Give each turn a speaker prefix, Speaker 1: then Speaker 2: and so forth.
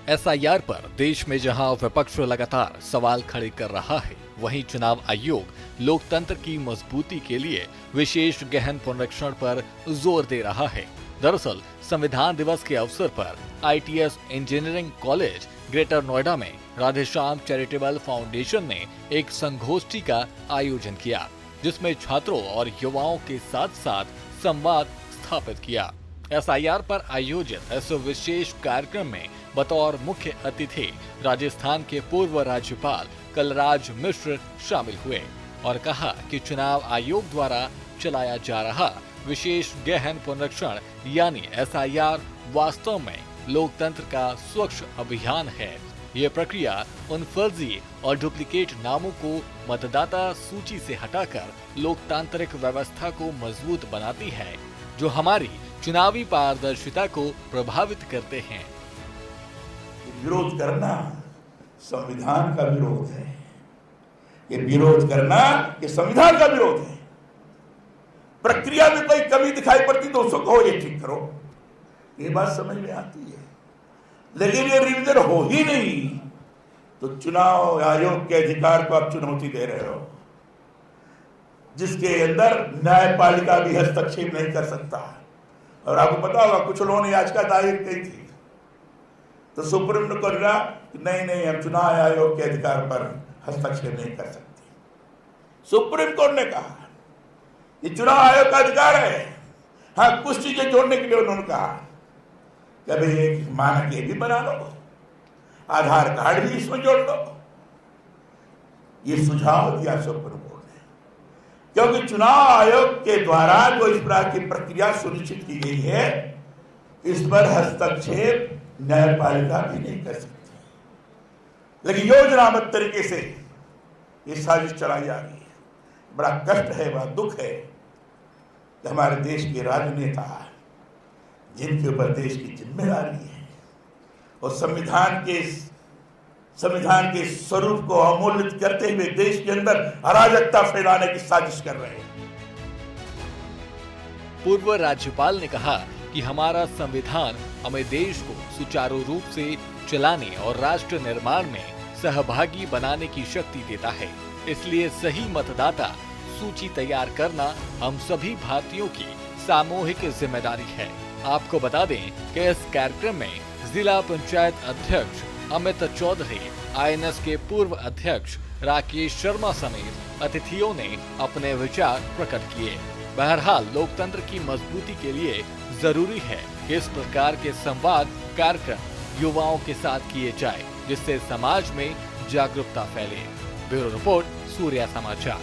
Speaker 1: SIR पर देश में जहां विपक्ष लगातार सवाल खड़े कर रहा है, वहीं चुनाव आयोग लोकतंत्र की मजबूती के लिए विशेष गहन पुनरीक्षण पर जोर दे रहा है। दरअसल संविधान दिवस के अवसर पर ITS engineering college greater Noida में राधेश्याम चैरिटेबल फाउंडेशन ने एक संगोष्ठी का आयोजन किया, जिसमें छात्रों और युवाओं के साथ साथ संवाद स्थापित किया। एसआईआर पर आयोजित इस विशेष कार्यक्रम में बतौर मुख्य अतिथि राजस्थान के पूर्व राज्यपाल कलराज मिश्र शामिल हुए और कहा कि चुनाव आयोग द्वारा चलाया जा रहा विशेष गहन पुनरीक्षण यानी एसआईआर वास्तव में लोकतंत्र का स्वच्छ अभियान है। ये प्रक्रिया उन फर्जी और डुप्लीकेट नामों को मतदाता सूची से हटाकर लोकतांत्रिक व्यवस्था को मजबूत बनाती है, जो हमारी चुनावी पारदर्शिता को प्रभावित करते हैं।
Speaker 2: विरोध करना संविधान का विरोध है। ये विरोध करना ये संविधान का विरोध है। प्रक्रिया में कोई कमी दिखाई पड़ती तो उसको कहो ये ठीक करो, ये बात समझ में आती है। लेकिन ये रिवीजन हो ही नहीं तो चुनाव आयोग के अधिकार को आप चुनौती दे रहे हो, जिसके अंदर न्यायपालिका भी हस्तक्षेप नहीं कर सकता। और आपको पता होगा कुछ लोगों ने याचिका दायर की थी तो सुप्रीम कोर्ट ने कहा नहीं हम चुनाव आयोग के अधिकार पर हस्तक्षेप नहीं कर सकते। सुप्रीम कोर्ट ने कहा ये चुनाव आयोग का अधिकार है। हाँ, कुछ चीजें जोड़ने के लिए उन्होंने कहा कि अभी एक मानक ये भी बना लो, आधार कार्ड भी इसमें जोड़ लो। ये सुझाव दिया सुप्रीम कोर्ट ने, क्योंकि चुनाव आयोग के द्वारा जो इस प्रकार की प्रक्रिया सुनिश्चित की गई है, इस पर हस्तक्षेप न्यायपालिका भी नहीं कर सकती। लेकिन योजनाबद्ध तरीके से ये साजिश चलाई जा रही है। बड़ा कष्ट है, बड़ा दुख है कि हमारे देश के राजनेता, जिनके ऊपर देश की जिम्मेदारी है और संविधान के स्वरूप को अवमूल्यित करते हुए देश के अंदर अराजकता फैलाने की साजिश कर रहे हैं।
Speaker 1: पूर्व राज्यपाल ने कहा कि हमारा संविधान हमें देश को सुचारू रूप से चलाने और राष्ट्र निर्माण में सहभागी बनाने की शक्ति देता है। इसलिए सही मतदाता सूची तैयार करना हम सभी भारतीयों की सामूहिक जिम्मेदारी है। आपको बता दें कि इस कार्यक्रम में जिला पंचायत अध्यक्ष अमित चौधरी, आईएनएस के पूर्व अध्यक्ष राकेश शर्मा समेत अतिथियों ने अपने विचार प्रकट किए। बहरहाल लोकतंत्र की मजबूती के लिए जरूरी है कि इस प्रकार के संवाद कार्यक्रम युवाओं के साथ किए जाए, जिससे समाज में जागरूकता फैले। ब्यूरो रिपोर्ट, सूर्या समाचार।